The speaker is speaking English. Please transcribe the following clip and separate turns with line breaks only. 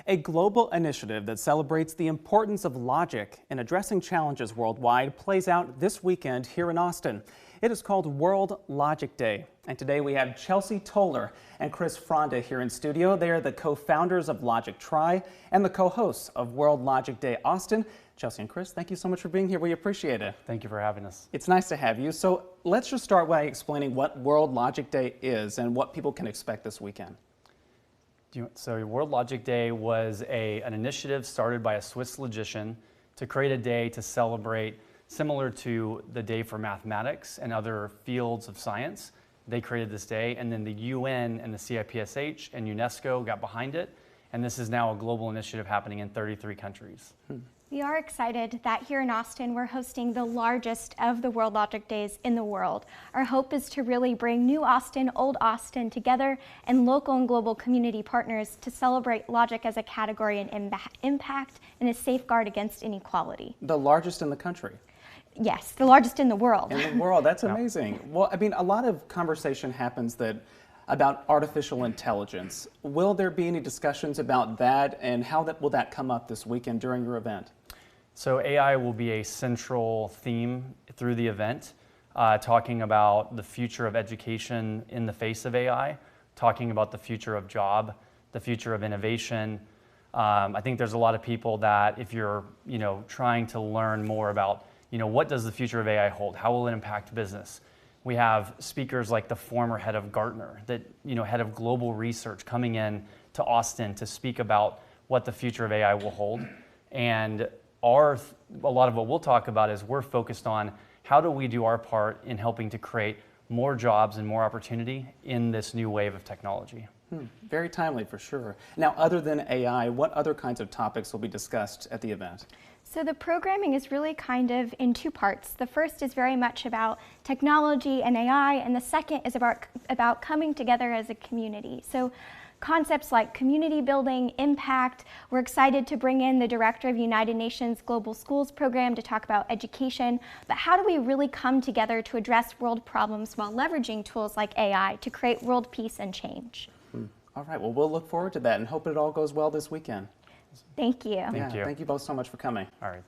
A global initiative that celebrates the importance of logic in addressing challenges worldwide plays out this weekend here in Austin. It is called World Logic Day. And today we have Chelsea Toler and Chris Fronda here in studio. They are the co-founders of Logic Try and the co-hosts of World Logic Day Austin. Chelsea and Chris, thank you so much for being here. We appreciate it.
Thank you for having us.
It's nice to have you. So let's just start by explaining what World Logic Day is and what people can expect this weekend.
So World Logic Day was an initiative started by a Swiss logician to create a day to celebrate similar to the day for mathematics and other fields of science. They created this day, and then the UN and the CIPSH and UNESCO got behind it, and this is now a global initiative happening in 33 countries.
We are excited that here in Austin we're hosting the largest of the World Logic Days in the world. Our hope is to really bring new Austin, old Austin together and local and global community partners to celebrate logic as a category and impact and a safeguard against inequality.
The largest in the country.
Yes, the largest in the world.
In the world, that's amazing. Well, I mean, a lot of conversation happens about artificial intelligence. Will there be any discussions about that, and how will that come up this weekend during your event?
So AI will be a central theme through the event, talking about the future of education in the face of AI, talking about the future of job, the future of innovation. I think there's a lot of people that if you're trying to learn more about what does the future of AI hold, how will it impact business? We have speakers like the former head of Gartner, head of global research, coming in to Austin to speak about what the future of AI will hold. And a lot of what we'll talk about is we're focused on how do we do our part in helping to create more jobs and more opportunity in this new wave of technology.
Very timely for sure. Now, other than AI, what other kinds of topics will be discussed at the event?
So the programming is really kind of in two parts. The first is very much about technology and AI, and the second is about coming together as a community. So concepts like community building, impact. We're excited to bring in the director of United Nations Global Schools Program to talk about education. But how do we really come together to address world problems while leveraging tools like AI to create world peace and change?
All right, well, we'll look forward to that and hope it all goes well this weekend.
Thank you.
Thank you.
Thank you both so much for coming.
All right.